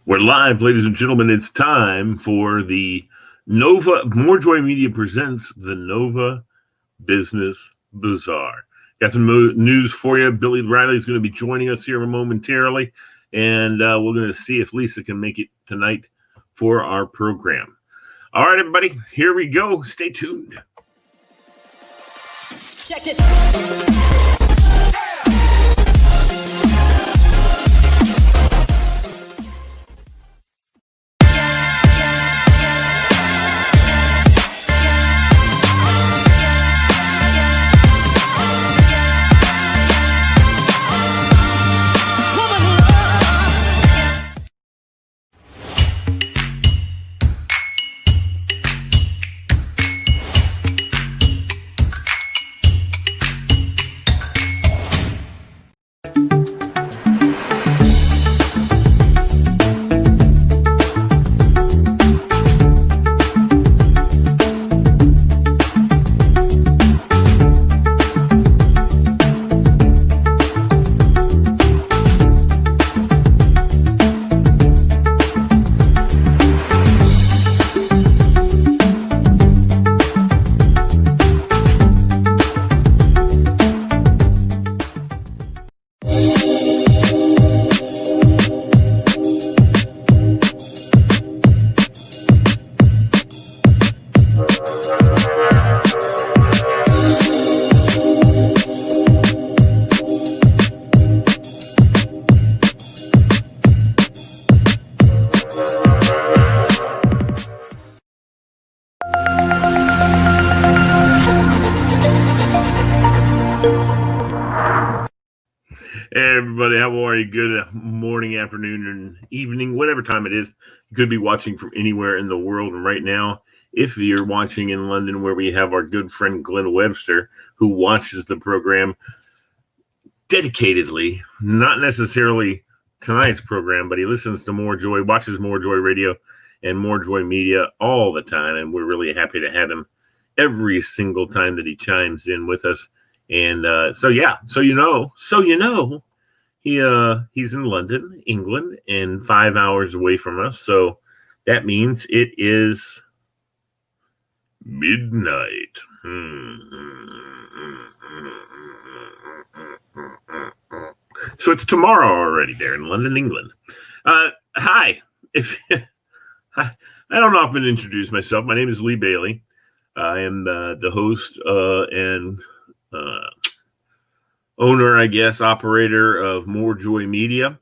We're live, ladies and gentlemen. It's time for the Nova. MoreJoy Media presents the Nova Business Bazaar. Got some news for you. Billy Riley is going to be joining us here momentarily, and we're going to see if Lisa can make it tonight for our program. All right, everybody, here we go. Stay tuned. Check this. Everybody, how are you? Good morning, afternoon, and evening, whatever time it is. You could be watching from anywhere in the world. And right now, if you're watching in London, where we have our good friend Glenn Webster, who watches the program dedicatedly, not necessarily tonight's program, but he listens to MoreJoy, watches MoreJoy Radio and MoreJoy Media all the time. And we're really happy to have him every single time that he chimes in with us. And so you know, he's in London, England, and 5 hours away from us. So that means it is midnight. So it's tomorrow already there in London, England. Hi. I don't often introduce myself. My name is Lee Bailey. I am the host and owner, I guess, operator of MoreJoy Media.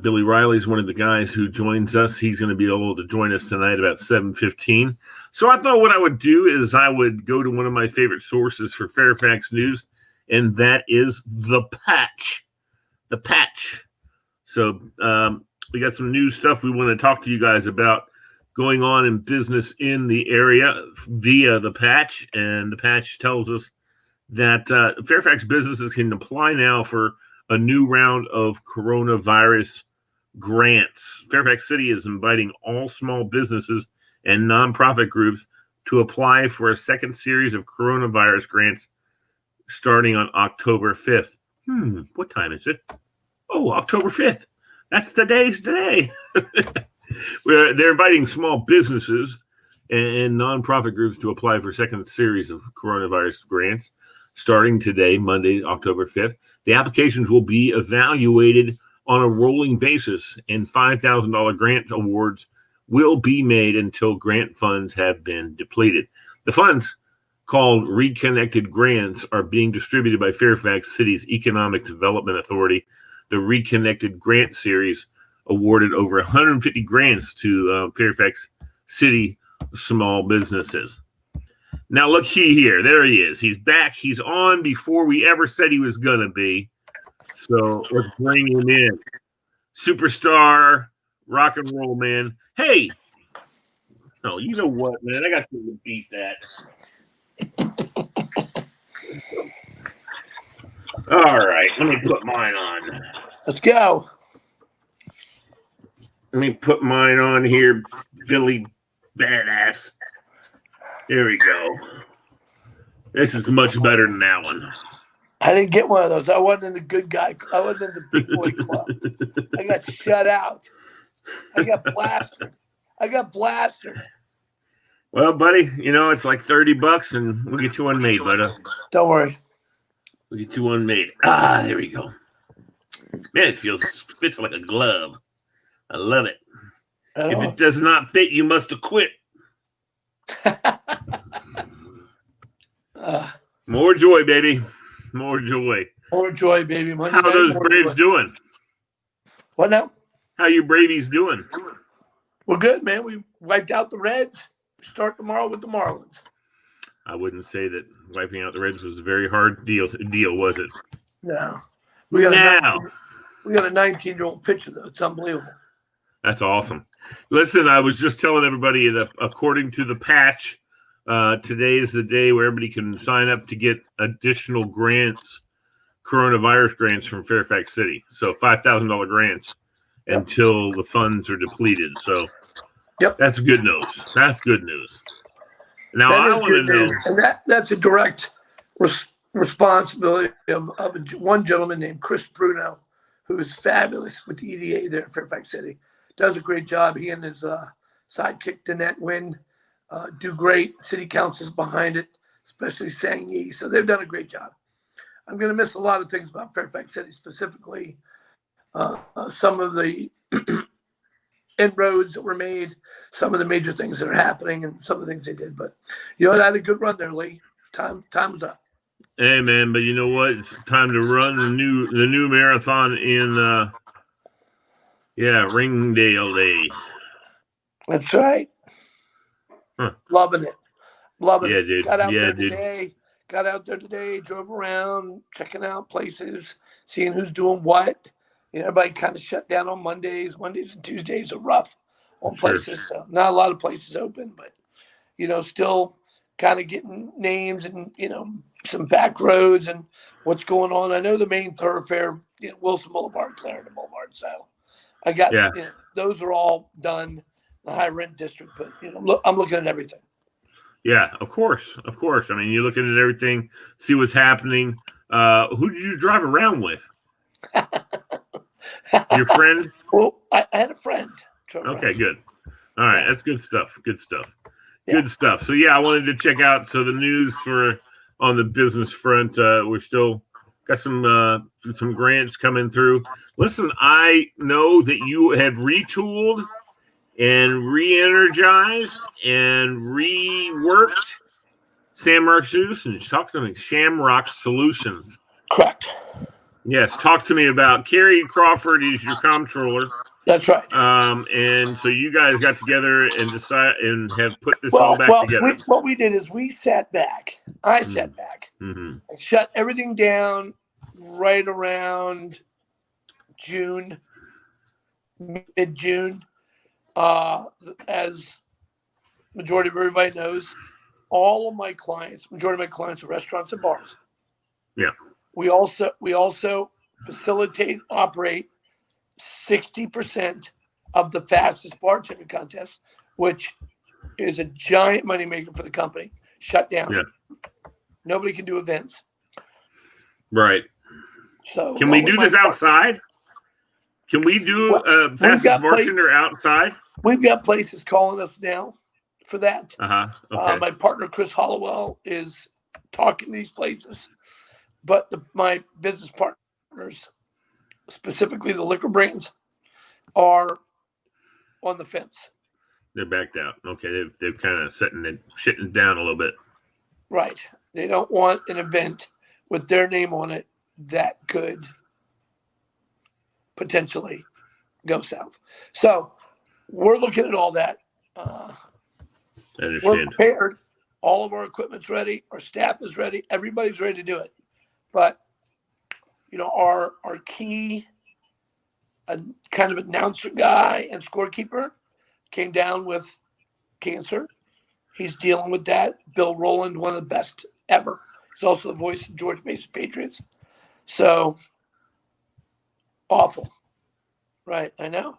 Billy Riley is one of the guys who joins us. He's going to be able to join us tonight about 7:15. So I thought what I would do is I would go to one of my favorite sources for Fairfax news, and that is The Patch. The Patch. So we got some new stuff we want to talk to you guys about going on in business in the area via The Patch. And The Patch tells us that Fairfax businesses can apply now for a new round of coronavirus grants. Fairfax City is inviting all small businesses and nonprofit groups to apply for a second series of coronavirus grants starting on October 5th. What time is it? Oh, October 5th. That's today's day. They're inviting small businesses and nonprofit groups to apply for a second series of coronavirus grants starting today, Monday, October 5th. The applications will be evaluated on a rolling basis, and $5,000 grant awards will be made until grant funds have been depleted. The funds, called Reconnected Grants, are being distributed by Fairfax City's Economic Development Authority. The Reconnected Grant Series awarded over 150 grants to Fairfax City small businesses. Now, look here. There he is. He's back. He's on before we ever said he was going to be. So let's bring him in. Superstar, rock and roll man. Hey. No, you know what, man? I got to beat that. All right. Let me put mine on. Let's go. Let me put mine on here, Billy Badass. There we go. This is much better than that one. I didn't get one of those. I wasn't in the good guy. I wasn't in the big boy club. I got shut out. I got blasted. Well, buddy, it's like $30 and we'll get you one made, brother. Don't worry. We'll get you one made. Ah, there we go. Man, it fits like a glove. I love it. If it does not fit, you must have quit. More joy, baby. More joy. More joy, baby. Monday How are those Braves doing? What now? How you Bravies doing? We're good, man. We wiped out the Reds. Start tomorrow with the Marlins. I wouldn't say that wiping out the Reds was a very hard deal, was it? No. We got a 19-year-old pitcher, though. It's unbelievable. That's awesome. Listen, I was just telling everybody that according to the patch, today is the day where everybody can sign up to get additional grants, coronavirus grants from Fairfax City. So $5,000 grants until the funds are depleted. So that's good news. That's good news. Now, I want to know. And that's a direct responsibility of one gentleman named Chris Bruno, who is fabulous with the EDA there in Fairfax City. Does a great job. He and his sidekick, Danette Wynn, do great. City council's behind it, especially Sang Yi. So they've done a great job. I'm going to miss a lot of things about Fairfax City, specifically some of the inroads that were made, some of the major things that are happening, and some of the things they did. But, I had a good run there, Lee. Time's up. Hey, man, but you know what? It's time to run the new marathon in Ringdale Day. That's right. Huh. Loving it. Yeah, dude. Got out there today, drove around, checking out places, seeing who's doing what. Everybody kind of shut down on Mondays. Mondays and Tuesdays are rough on places. So not a lot of places open, but, still kind of getting names and, some back roads and what's going on. I know the main thoroughfare, Wilson Boulevard, Clarendon Boulevard. So I got, those are all done, the high rent district, but, I'm looking at everything. Yeah, of course. I mean, you're looking at everything, see what's happening. Who did you drive around with? Your friend? Well, I had a friend. Okay, good. All right, that's good stuff. Good stuff. So, I wanted to check out the news on the business front. We're still got some grants coming through. Listen, I know that you have retooled and re-energized and reworked Shamrock Solutions. Talk to me. Shamrock Solutions. Correct. Yes. Talk to me about Carrie Crawford is your comptroller. That's right. And so you guys got together and decide and have put this all back together. What we did is we sat back. I sat back and shut everything down right around mid-June. As majority of everybody knows, majority of my clients are restaurants and bars. Yeah. We also facilitate, operate 60% of the fastest bartender contest, which is a giant moneymaker for the company. Shut down. Yeah. Nobody can do events. Right. So can we do this outside? Can we do a fastest bartender outside? We've got places calling us now for that. Okay. My partner, Chris Hollowell, is talking to these places. But my business partners, specifically the liquor brands, are on the fence. They're backed out. Okay, they've kind of shitting down a little bit. Right. They don't want an event with their name on it that could potentially go south. So we're looking at all that. We're prepared. All of our equipment's ready. Our staff is ready. Everybody's ready to do it. But, our key kind of announcer guy and scorekeeper came down with cancer. He's dealing with that. Bill Rowland, one of the best ever. He's also the voice of George Mason Patriots. So, awful. Right, I know.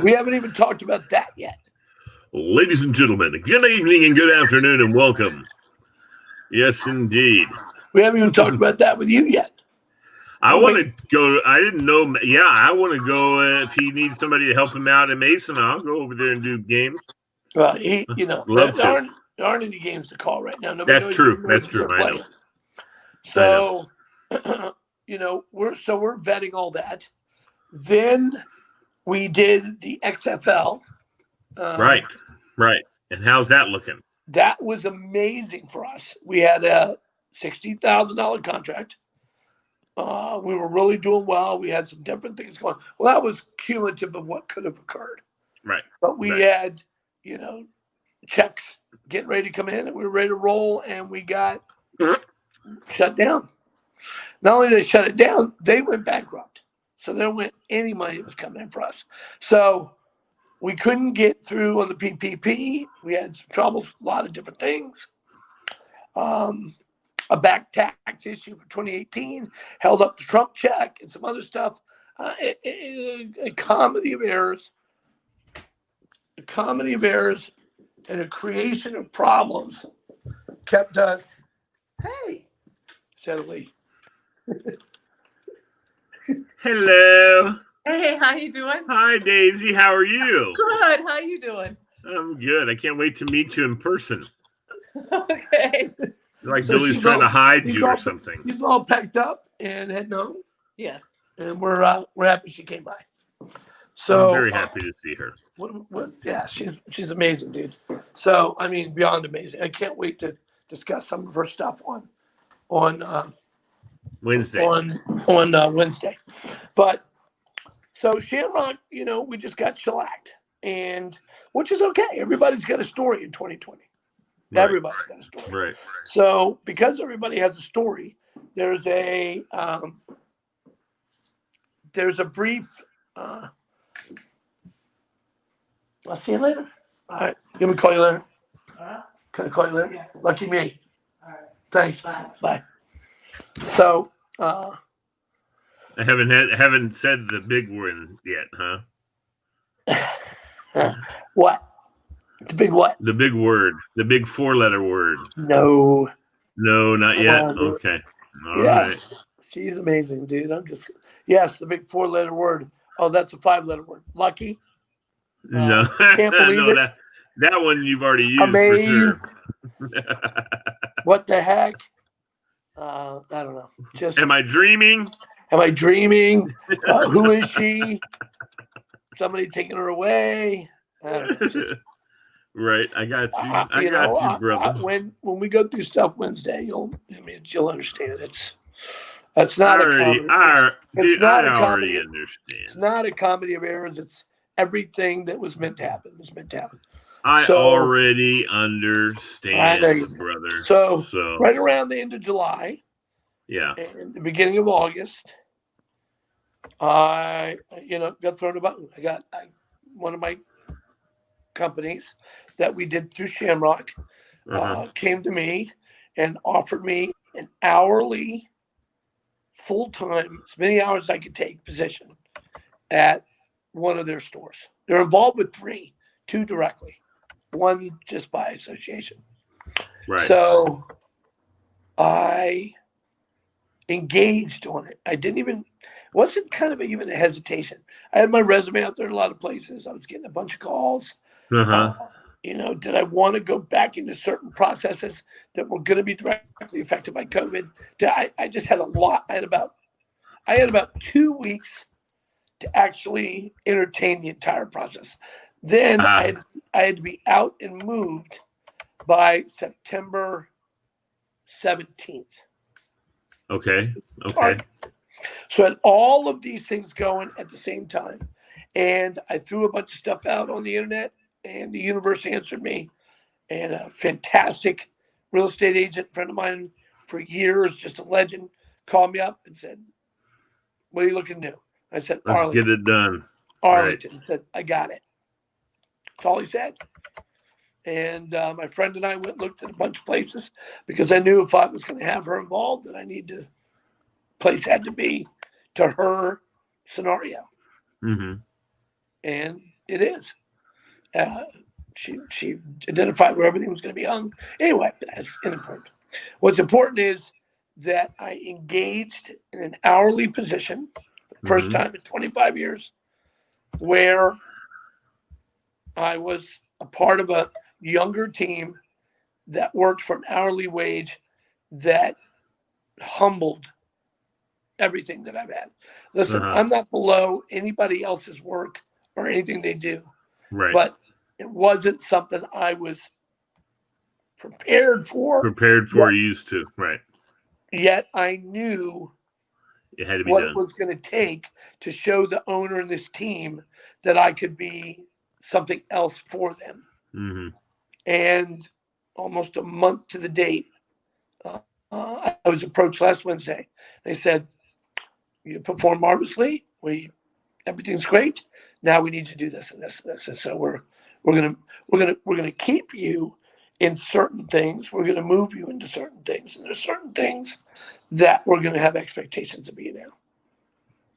We haven't even talked about that yet. Ladies and gentlemen, good evening and good afternoon and welcome. Yes, indeed. We haven't even talked about that with you yet. I want to go. I didn't know. Yeah, I want to go. If he needs somebody to help him out in Mason, I'll go over there and do games. Well, Love there aren't any games to call right now. Nobody That's true. That's true. I know. So, we're vetting all that. Then we did the XFL. Right. And how's that looking? That was amazing for us. We had a $60,000 contract. We were really doing well. We had some different things going. Well, that was cumulative of what could have occurred. Right. But we had, checks getting ready to come in, and we were ready to roll, and we got shut down. Not only did they shut it down, they went bankrupt. So there went any money that was coming in for us. So we couldn't get through on the PPP. We had some troubles with a lot of different things. A back tax issue for 2018 held up the Trump check and some other stuff. A comedy of errors. A comedy of errors and a creation of problems kept us, hey, steadily. Hello. Hey, how you doing? Hi, Daisy. How are you? Good. How you doing? I'm good. I can't wait to meet you in person. Okay. Like so Billy's trying to hide you or something. He's all packed up and heading home. Yes. And we're happy she came by. So I'm very happy to see her. Yeah, she's amazing, dude. So I mean, beyond amazing. I can't wait to discuss some of her stuff on Wednesday. On Wednesday. But so Shamrock, we just got shellacked, and which is okay. Everybody's got a story in 2020. Right. Everybody's got a story. Right. So because everybody has a story, there's a brief. I'll see you later. All right. Let me call you later. Can I call you later? Yeah. Lucky me. All right. Thanks. Bye. So. I haven't said the big word yet, huh? What? The big what? The big word. The big 4-letter word. No, not yet. Okay. All right. She's amazing, dude. The big 4-letter word. Oh, that's a 5-letter word. Lucky. No, can't believe no, it. that one you've already used. Amazed. For sure. What the heck? I don't know. Just am I dreaming? Who is she? Somebody taking her away? I don't know. Right, I got you. I got you, brother. When we go through stuff Wednesday, you'll understand. That's not a comedy. I already understand. It's not a comedy of errors. It's everything that was meant to happen I already understand, brother. So right around the end of July, and the beginning of August, I got thrown a button. I got one of my companies that we did through Shamrock came to me and offered me an hourly, full-time, as many hours as I could take position at one of their stores. They're involved with 3, 2 directly, 1 just by association. Right. So I engaged on it. Wasn't kind of even a hesitation. I had my resume out there in a lot of places. I was getting a bunch of calls. Did I want to go back into certain processes that were going to be directly affected by COVID? I just had a lot. I had about 2 weeks to actually entertain the entire process. Then I had to be out and moved by September 17th. Okay. So I had all of these things going at the same time. And I threw a bunch of stuff out on the internet, and the universe answered me. And a fantastic real estate agent friend of mine for years, just a legend, called me up and said, "What are you looking to do?" I said, "Let's Arlington." get it done. Arlington. Right. Said, "I got it." That's all he said. And my friend and I went and looked at a bunch of places because I knew if I was going to have her involved, that I need to place had to be to her scenario. Mm-hmm. And it is. She identified where everything was going to be hung. Anyway, that's important. What's important is that I engaged in an hourly position, first Mhm. time in 25 years, where I was a part of a younger team that worked for an hourly wage that humbled everything that I've had. Listen, Uh-huh. I'm not below anybody else's work or anything they do, Right. but it wasn't something I was prepared for. Prepared for, used to. Right. Yet I knew It had to be what it done. was going to take to show the owner and this team that I could be something else for them. Hmm. And almost a month to the date, I was approached last Wednesday. They said, "You perform marvelously. Everything's great. Now we need to do this and this and this." And so we're gonna keep you in certain things. We're gonna move you into certain things, and there's certain things that we're gonna have expectations of you now.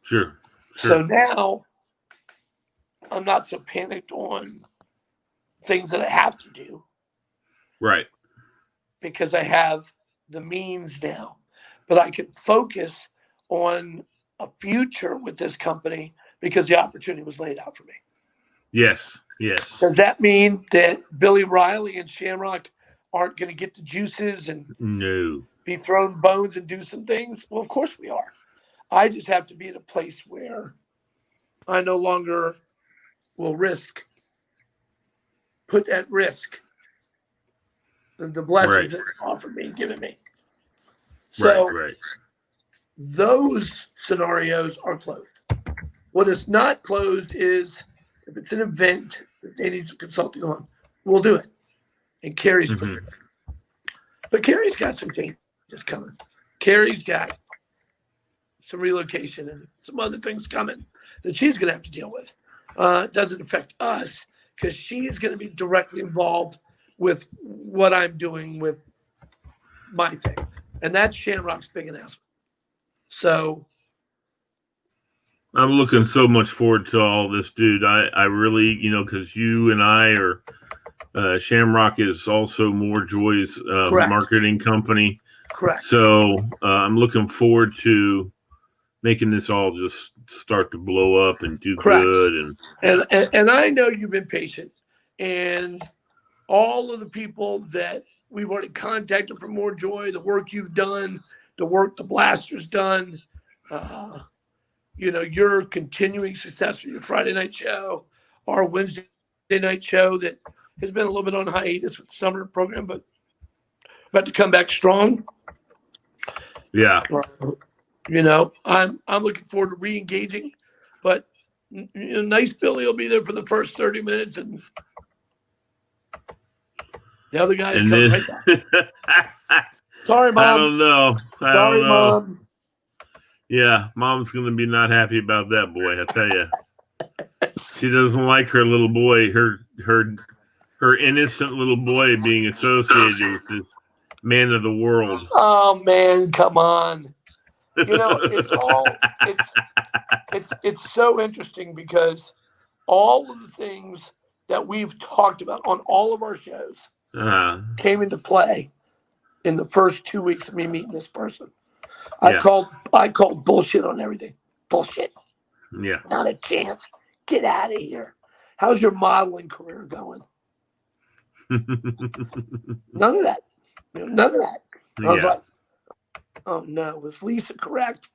Sure. So now I'm not so panicked on things that I have to do Right. because I have the means now. But I can focus on a future with this company because the opportunity was laid out for me. Yes. Yes. Does that mean that Billy Riley and Shamrock aren't going to get the juices and No. be thrown bones and do some things? Well, of course we are. I just have to be at a place where I no longer will put at risk the blessings Right. that's offered me and given me. So Right. those scenarios are closed. What is not closed is if it's an event that they need some consulting on, we'll do it. And Carrie's Mhm. prepared. But Carrie's got some changes coming. Carrie's got some relocation and some other things coming that she's going to have to deal with. It doesn't affect us because she's going to be directly involved with what I'm doing with my thing. And that's Shamrock's big announcement. So I'm looking so much forward to all this, dude. I really, because you and I are, Shamrock is also MoreJoy's correct. marketing company. Correct. So I'm looking forward to making this all just start to blow up and do Correct. good. And I know you've been patient. And all of the people that we've already contacted for MoreJoy, the work you've done, the work the Blaster's done, your continuing success with your Friday night show, our Wednesday night show that has been a little bit on hiatus with the summer program, but about to come back strong. Yeah. I'm looking forward to re-engaging, but nice Billy will be there for the first 30 minutes and the other guys And coming then, right back. Sorry, Mom. I don't know. Sorry, Mom. Yeah, Mom's going to be not happy about that, boy. I tell you, she doesn't like her little boy, her innocent little boy being associated with this man of the world. Oh man, come on. It's so interesting because all of the things that we've talked about on all of our shows came into play in the first 2 weeks of me meeting this person. I called bullshit on everything. Bullshit. Yeah. Not a chance. Get out of here. How's your modeling career going? None of that. None of that. I was like, oh no, was Lisa correct?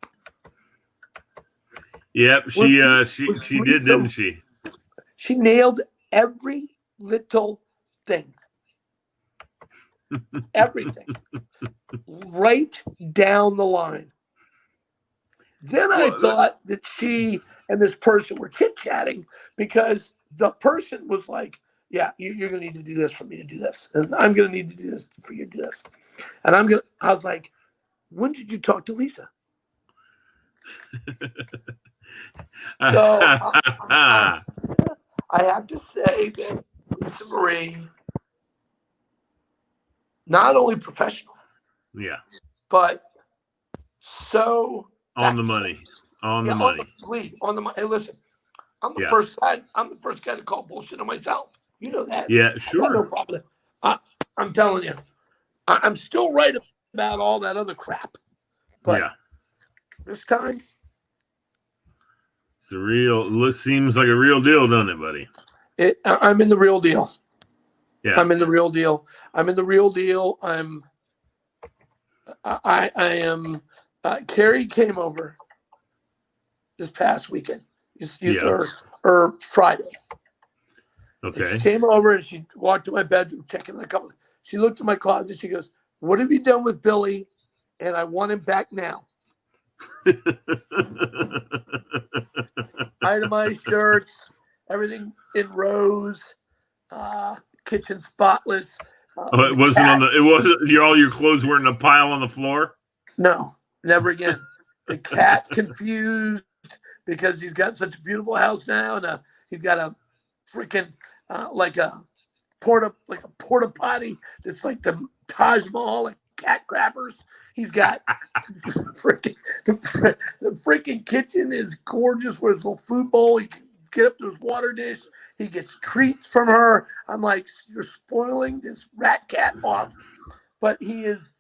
Yep, she did, didn't she? She nailed every little thing. Everything. Right down the line. Then I thought that she and this person were chit-chatting because the person was like, yeah, you're going to need to do this for me to do this. And I'm going to need to do this for you to do this. And I was like, when did you talk to Lisa? So I have to say that Lisa Marie, not only professional, but so on the money. On the money. Hey, listen, I'm the first guy. I'm the first guy to call bullshit on myself. You know that. Yeah, sure. No problem. I'm telling you, I'm still right about all that other crap. But Yeah. this time, It's a real, seems like a real deal, doesn't it, buddy? I'm in the real deal. Yeah. I'm in the real deal. I am. Carrie came over this past weekend. Yeah. Or Friday. And Okay. she came over and she walked to my bedroom, checking a couple. She looked at my closet. She goes, "What have you done with Billy? And I want him back now." Itemized shirts, everything in rows, kitchen spotless. Oh, it wasn't cat. it wasn't all your clothes were in a pile on the floor? No, never again. The cat confused because he's got such a beautiful house now, and he's got a freaking like a porta potty that's like the Taj Mahal of cat crappers. He's got the freaking kitchen is gorgeous with his little food bowl. He can get up to his water dish. He gets treats from her. I'm like, you're spoiling this rat cat off. But he is,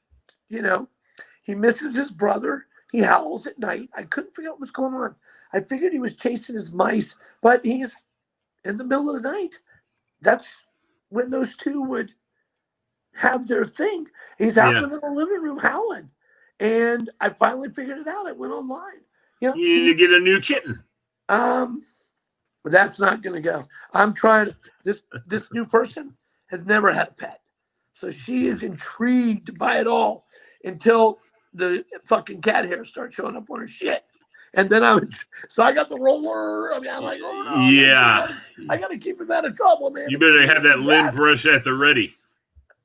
he misses his brother. He howls at night. I couldn't figure out what's going on. I figured he was chasing his mice, but he's in the middle of the night. That's when those two would have their thing. He's out in the middle of the living room howling. And I finally figured it out. I went online. You need to get a new kitten. But that's not going to go. I'm trying. This new person has never had a pet. So she is intrigued by it all until the fucking cat hair starts showing up on her shit. And then so I got the roller. I mean, I'm like, oh no. Yeah. I got to keep him out of trouble, man. You better have that lint brush at the ready.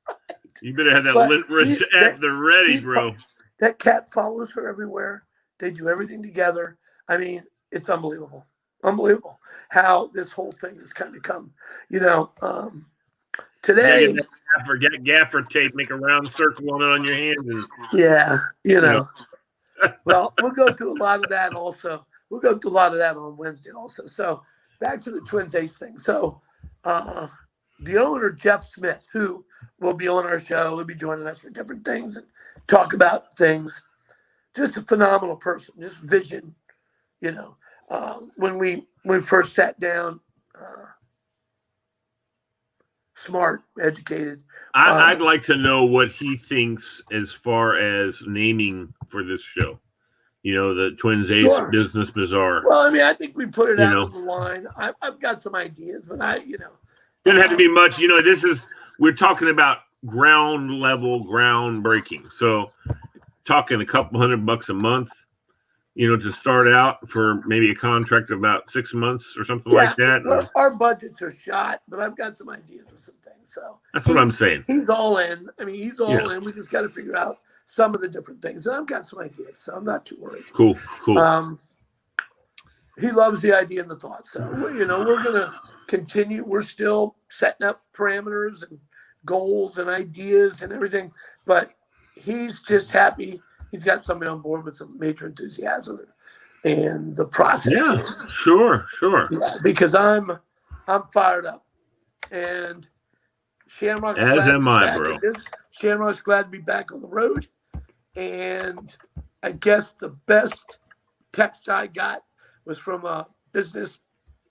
Right. You better have that lint brush at the ready, bro. That cat follows her everywhere. They do everything together. I mean, it's unbelievable. Unbelievable how this whole thing has kind of come. Today. Get gaffer tape, make a round circle on your hand. And, yeah, Well, we'll go through a lot of that also. We'll go through a lot of that on Wednesday also. So back to the Twins Ace thing. So the owner, Jeff Smith, who will be on our show, will be joining us for different things and talk about things. Just a phenomenal person, just vision, when we first sat down, smart, educated. I'd like to know what he thinks as far as naming for this show. The Twins Ace Business Bazaar. Well, I mean, I think we put it out on the line. I've got some ideas, but doesn't have to be much. We're talking about groundbreaking. So talking a couple $100 a month, to start out for maybe a contract of about 6 months or something like that. Well, our budgets are shot, but I've got some ideas with some things. So that's what I'm saying. He's all in. I mean, he's all in. We just got to figure out some of the different things. And I've got some ideas, so I'm not too worried. Cool. He loves the idea and the thought. So, we're going to continue. We're still setting up parameters and goals and ideas and everything. But he's just happy. He's got somebody on board with some major enthusiasm and the process. Yeah, sure. Yeah, because I'm fired up. And Shamrock's as am I, bro. Shamrock's glad to be back on the road. And I guess the best text I got was from a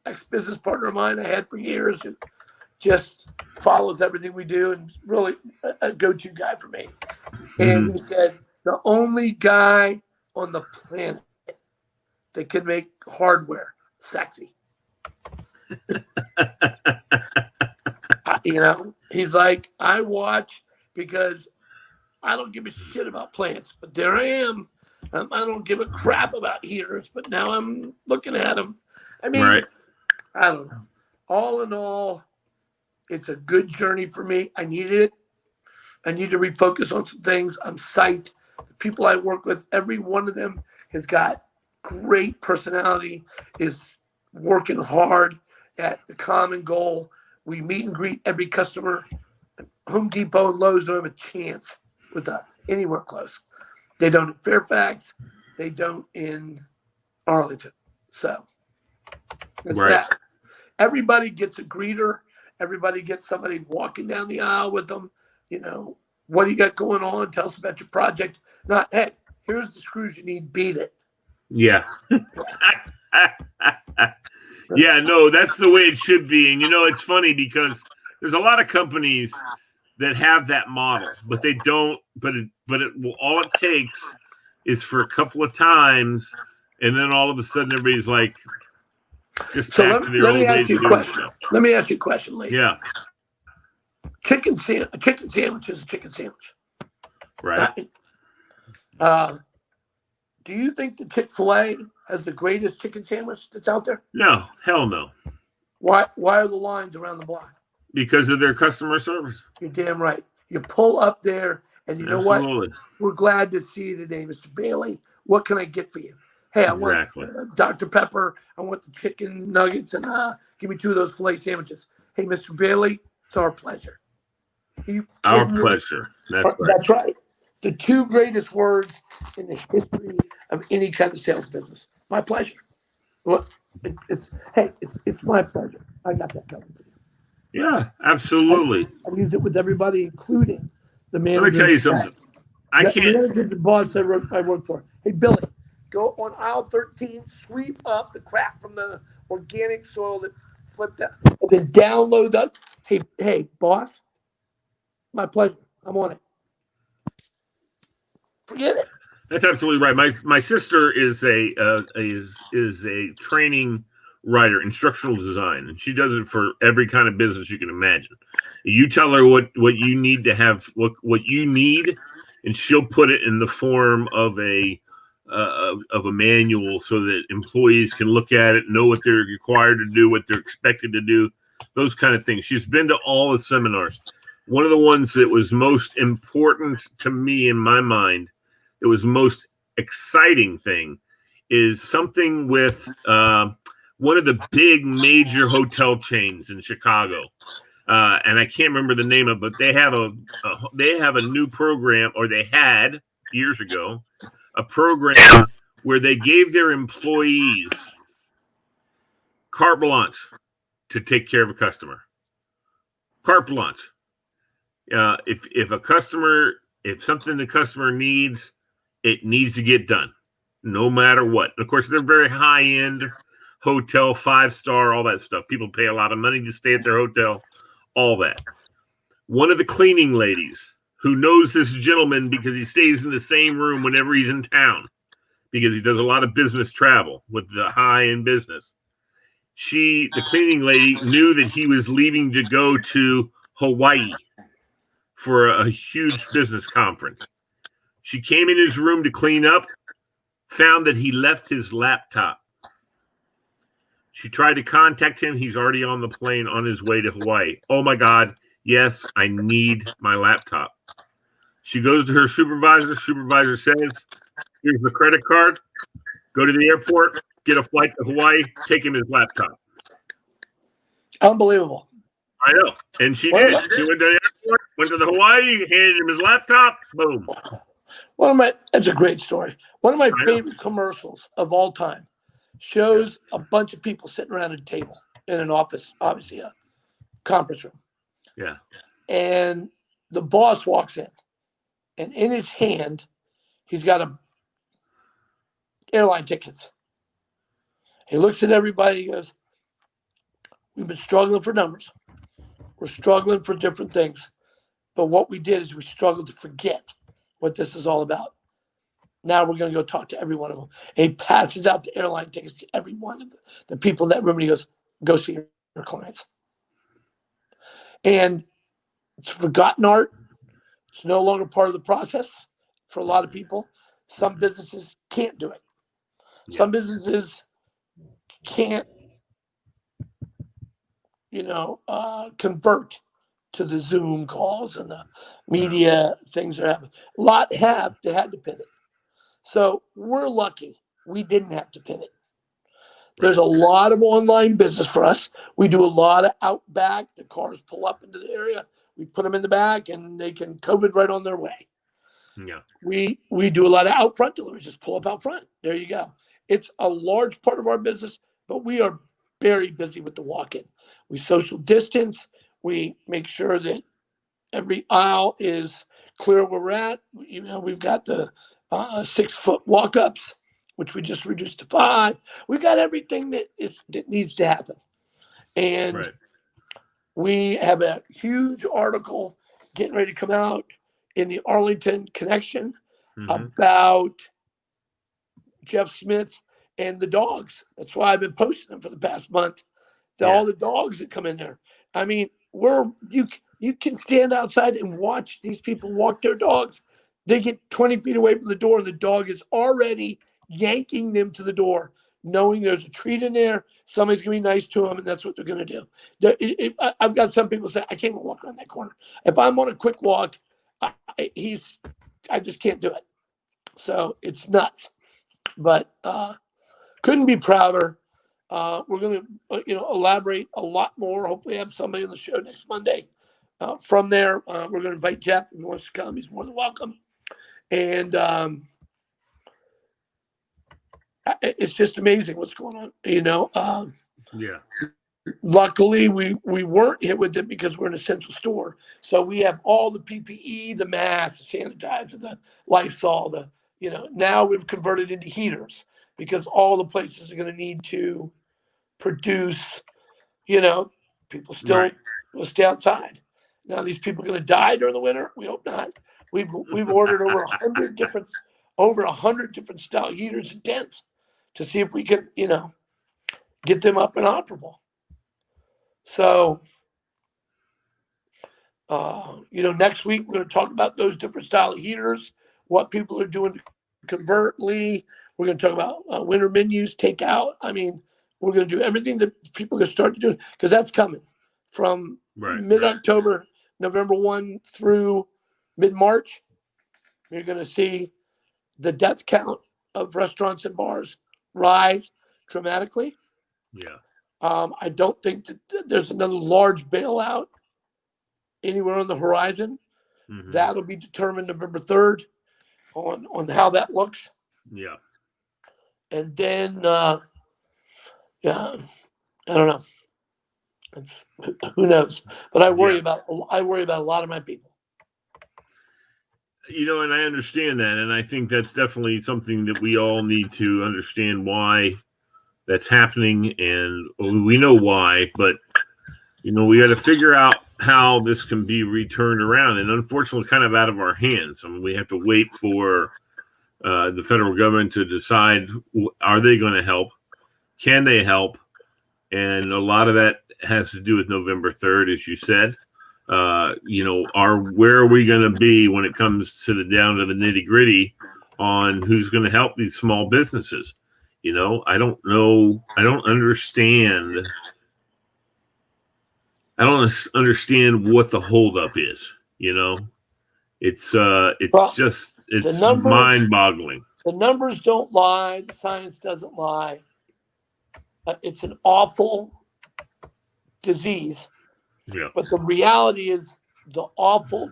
ex-business partner of mine I had for years, and just follows everything we do and really a go-to guy for me. And he said, the only guy on the planet that can make hardware sexy. He's like, I watch because I don't give a shit about plants, but there I am. I don't give a crap about heaters, but now I'm looking at them. I mean, right. I don't know. All in all, it's a good journey for me. I needed it. I need to refocus on some things. I'm psyched. The people I work with, every one of them has got great personality, is working hard at the common goal. We meet and greet every customer. Home Depot and Lowe's don't have a chance with us anywhere close. They don't in Fairfax. They don't in Arlington. So that's that. Everybody gets a greeter. Everybody gets somebody walking down the aisle with them. What do you got going on? Tell us about your project. Not, hey, Here's the screws you need. Beat it. Yeah. Yeah, no, that's the way it should be. And it's funny because there's a lot of companies that have that model, but they don't. But all it takes is for a couple of times, and then all of a sudden everybody's like, just So back to their let old me ways ask you of a doing question. stuff. Let me ask you a question, Lee. Yeah, A chicken sandwich is a chicken sandwich. right. Do you think the Chick-fil-A has the greatest chicken sandwich that's out there? No, hell no, Why are the lines around the block? because of their customer service. You're damn right. You pull up there, and you know what? Absolutely. We're glad to see you today, Mr. Bailey. What can I get for you? Hey, I Exactly. want Dr. Pepper. I want the chicken nuggets, and give me 2 of those filet sandwiches. Hey, Mr. Bailey, it's our pleasure. You Our kidding me? pleasure. That's right. That's right. The 2 greatest words in the history of any kind of sales business. My pleasure. Well, it's my pleasure. I got that covered for you. Yeah, absolutely. I use it with everybody, including the manager. Let me tell you something. I can't. Manager, the boss I work for. Hey, Billy, go on aisle 13, sweep up the crap from the organic soil that flipped out, and then download that. Hey, boss, my pleasure. I'm on it. Forget it. That's absolutely right. My sister is a training writer, instructional design, and she does it for every kind of business you can imagine. You tell her what you need to have, what you need, and she'll put it in the form of a manual so that employees can look at it, know what they're required to do, what they're expected to do, those kind of things. She's been to all the seminars. One of the ones that was most important to me in my mind, it was most exciting thing, is something with one of the big major hotel chains in Chicago, and I can't remember the name of it, but they have a new program, or they had years ago a program where they gave their employees carte blanche to take care of a customer. Carte blanche. If something the customer needs, it needs to get done, no matter what. And of course, they're very high-end hotel, 5-star, all that stuff. People pay a lot of money to stay at their hotel, all that. One of the cleaning ladies who knows this gentleman because he stays in the same room whenever he's in town, because he does a lot of business travel with the high-end business. The cleaning lady, knew that he was leaving to go to Hawaii for a huge business conference. She came in his room to clean up, found that he left his laptop. She tried to contact him. He's already on the plane on his way to Hawaii. Oh my God. Yes, I need my laptop. She goes to her supervisor. Supervisor says, here's the credit card. Go to the airport, get a flight to Hawaii, take him his laptop. Unbelievable. I know. And she did. She went to the airport, went to the Hawaii, handed him his laptop, boom. That's a great story. One of my favorite commercials of all time shows a bunch of people sitting around a table in an office, obviously a conference room. Yeah. And the boss walks in, and in his hand, he's got airline tickets. He looks at everybody. He goes, we've been struggling for numbers. We're struggling for different things. But what we did is we struggled to forget what this is all about. Now we're going to go talk to every one of them. And he passes out the airline tickets to every one of the people in that room. And he goes, go see your clients. And it's forgotten art. It's no longer part of the process for a lot of people. Some businesses can't do it. Yeah. Some businesses can't, convert to the Zoom calls and the media things that are happening. A lot they had to pivot. So we're lucky we didn't have to pivot. There's a lot of online business for us. We do a lot of out back. The cars pull up into the area. We put them in the back and they can COVID right on their way. Yeah. We do a lot of out front deliveries. Just pull up out front. There you go. It's a large part of our business, but we are very busy with the walk-in. We social distance. We make sure that every aisle is clear where we're at. We've got the 6-foot walk-ups, which we just reduced to 5. We've got everything that needs to happen. And Right. we have a huge article getting ready to come out in the Arlington Connection about Jeff Smith and the dogs. That's why I've been posting them for the past month. All the dogs that come in there. I mean, you can stand outside and watch these people walk their dogs. They get 20 feet away from the door, and the dog is already yanking them to the door, knowing there's a treat in there. Somebody's going to be nice to them, and that's what they're going to do. I've got some people say, I can't even walk around that corner. If I'm on a quick walk, I just can't do it. So it's nuts. But couldn't be prouder. We're going to elaborate a lot more. Hopefully have somebody on the show next Monday. From there, we're going to invite Jeff. If he wants to come, he's more than welcome. And it's just amazing what's going on. Luckily, we weren't hit with it because we're an essential store. So we have all the PPE, the masks, the sanitizer, the Lysol, now we've converted into heaters because all the places are going to need to produce, people still will stay outside. Now these people are going to die during the winter. We hope not. We've ordered over 100 different style heaters and tents to see if we can, get them up and operable. So, next week we're going to talk about those different style of heaters, what people are doing to convert. Lee, we're going to talk about winter menus, takeout. I mean, we're going to do everything that people are going to start to do because that's coming from mid-October, November 1 through mid-March. You're going to see the death count of restaurants and bars rise dramatically. Yeah. I don't think that there's another large bailout anywhere on the horizon. That'll be determined November 3rd on how that looks. Yeah. And then, I don't know. Who knows? But I worry about a lot of my people. And I understand that, and I think that's definitely something that we all need to understand why that's happening, and we know why, but we got to figure out how this can be returned around, and unfortunately it's kind of out of our hands. I mean, we have to wait for the federal government to decide, are they going to help? Can they help? And a lot of that has to do with November 3rd, as you said. Where are we going to be when it comes to down to the nitty gritty on who's going to help these small businesses? I don't know. I don't understand. I don't understand what the holdup is. It's mind-boggling. The numbers don't lie. The science doesn't lie. It's an awful disease. Yeah. But the reality is the awful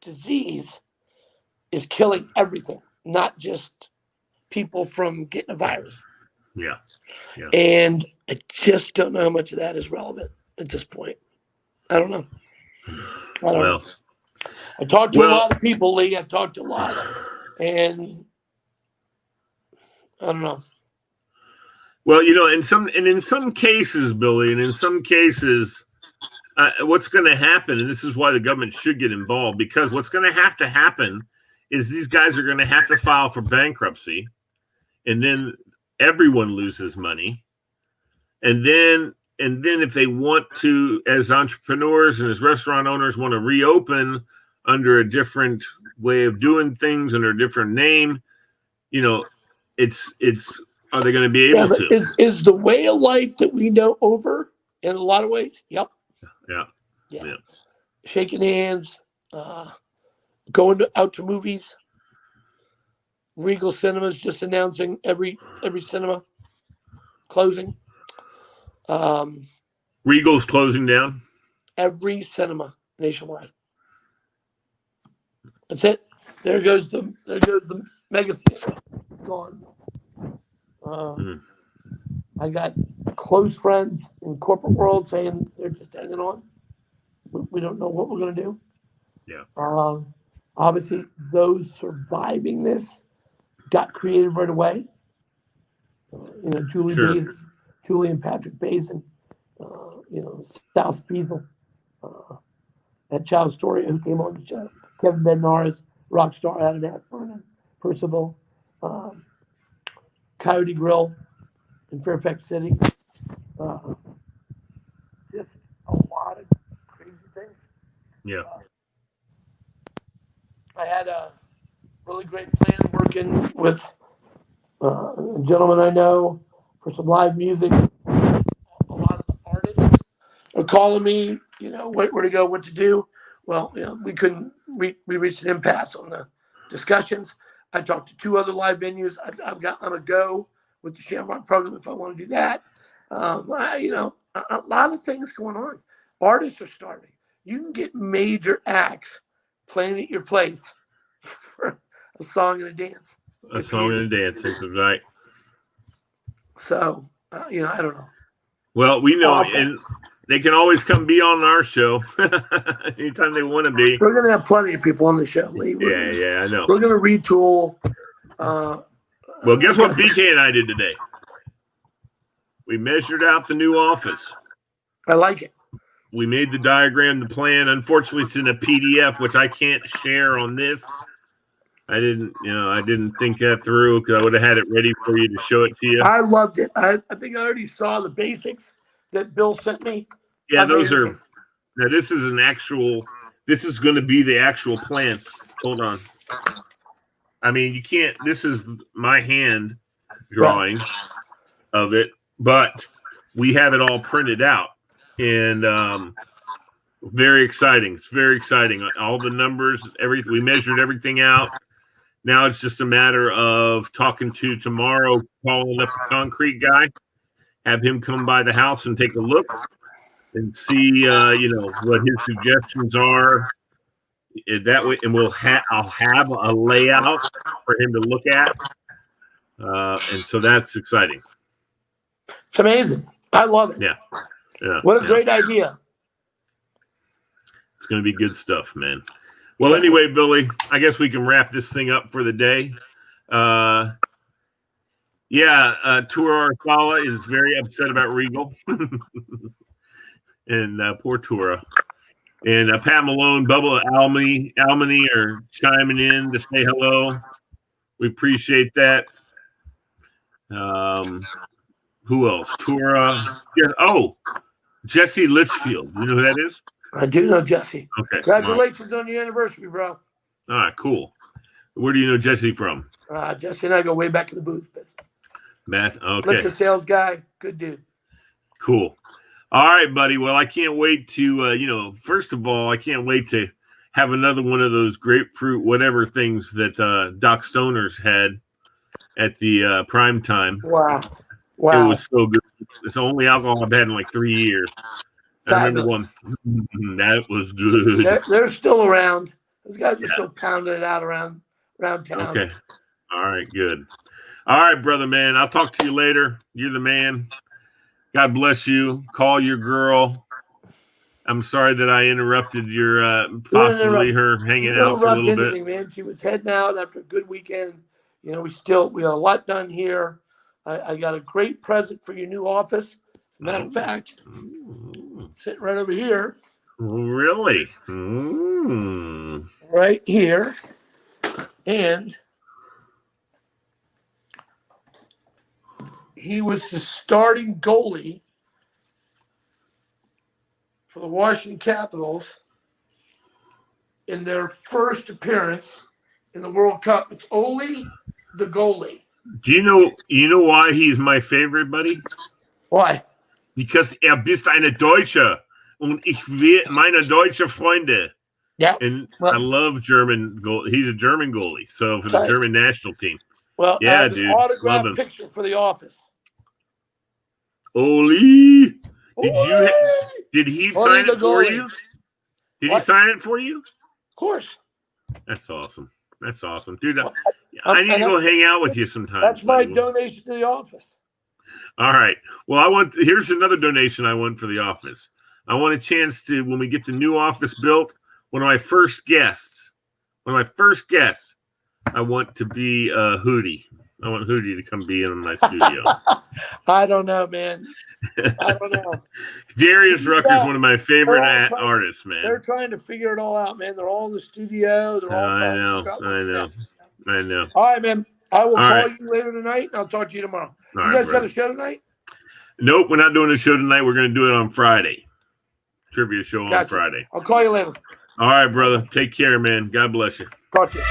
disease is killing everything, not just people from getting a virus. Yeah. And I just don't know how much of that is relevant at this point. I don't know. I talked to a lot of people, Lee. I talked to a lot, and I don't know. Well, in some cases, Billy, and in some cases, what's going to happen, and this is why the government should get involved, because what's going to happen is these guys are going to have to file for bankruptcy, and then everyone loses money, and then if they want to, as entrepreneurs and as restaurant owners, want to reopen under a different way of doing things, under a different name, it's are they going to be able to? Is the way of life that we know over in a lot of ways? Yep. Yeah. Shaking hands, going out to movies. Regal Cinemas just announcing every cinema closing. Regal's closing down? Every cinema nationwide. That's it. There goes the mega theater. Gone. I got close friends in corporate world saying they're just hanging on. We don't know what we're going to do. Yeah. Obviously, those surviving this got creative right away. Sure. Julie and Patrick Bazin, Sal Spiegel, that Chow Story who came on the show, Kevin Bednar's rock star out of Ashburn, Percival, Coyote Grill in Fairfax City. Just a lot of crazy things. Yeah. I had a really great plan working with a gentleman I know for some live music. A lot of the artists are calling me, where to go, what to do. Well, we reached an impasse on the discussions. I talked to 2 other live venues. I'm a go with the Shamrock program if I want to do that. A lot of things going on. Artists are starting. You can get major acts playing at your place for a song and a dance. A song and a dance, that's right. So, I don't know. Well, we know, and they can always come be on our show anytime they want to be. We're going to have plenty of people on the show, Lee. I know. We're going to retool. Well, guess what BK and I did today? We measured out the new office. I like it. We made the diagram, the plan. Unfortunately, it's in a PDF, which I can't share on this. I didn't think that through because I would have had it ready for you to show it to you. I loved it. I think I already saw the basics that Bill sent me. Yeah, Amazing. those are. Now this is an actual. This is going to be the actual plan. Hold on. I mean, you can't. This is my hand drawing of it, but we have it all printed out, and very exciting. It's very exciting. All the numbers, everything. We measured everything out. Now it's just a matter of talking to tomorrow, calling up the concrete guy, have him come by the house and take a look and see, what his suggestions are. That way, and I'll have a layout for him to look at, and so that's exciting. It's amazing. I love it. Yeah. What a great idea. It's going to be good stuff, man. Well, anyway, Billy, I guess we can wrap this thing up for the day. Tura Arthala is very upset about Regal. And poor Tura. And Pat Malone, Bubba Almany are chiming in to say hello. We appreciate that. Who else? Tura. Yeah, Jesse Litchfield. You know who that is? I do know Jesse. Okay. Congratulations on your anniversary, bro. All right, cool. Where do you know Jesse from? Jesse and I go way back to the booze business. Matt, okay. Liquor sales guy, good dude. Cool. All right, buddy. Well, I can't wait to, first of all, I can't wait to have another one of those grapefruit whatever things that Doc Stoner's had at the prime time. Wow. It was so good. It's the only alcohol I've had in like 3 years. I remember one. That was good. They're still around. Those guys are still pounding it out around town. Okay. All right, good. All right, brother, man. I'll talk to you later. You're the man. God bless you. Call your girl. I'm sorry that I interrupted your possibly her hanging out for a little bit. Man. She was heading out after a good weekend. We got a lot done here. I got a great present for your new office. As a matter of fact, sitting right over here. Really? Right here. And he was the starting goalie for the Washington Capitals in their first appearance in the World Cup. It's only the goalie. Do you know why he's my favorite, buddy? Why? Because bist eine Deutsche und ich will meine deutsche Freunde. Yeah. And I love German goal. He's a German goalie, so for the German national team. Well, yeah, I have dude, an autographed love him. picture for the office. Oli, did he sign it for you? Did he sign it for you? Of course. That's awesome. That's awesome, dude. I need to go hang out with you sometime. That's my donation to the office. All right. Well, here's another donation I want for the office. I want a chance to, when we get the new office built, one of my first guests one of my first guests, I want to be Hootie. I want Hootie to come be in my studio. I don't know, man. I don't know. Darius Rucker's one of my favorite artists, man. They're trying to figure it all out, man. They're all in the studio. They're all trying to figure out what's next. I know. All right, man. I will call right. you later tonight, and I'll talk to you tomorrow. All you guys right, got a show tonight? Nope, we're not doing a show tonight. We're going to do it on Friday. Trivia show on Friday. I'll call you later. All right, brother. Take care, man. God bless you. Talk to you.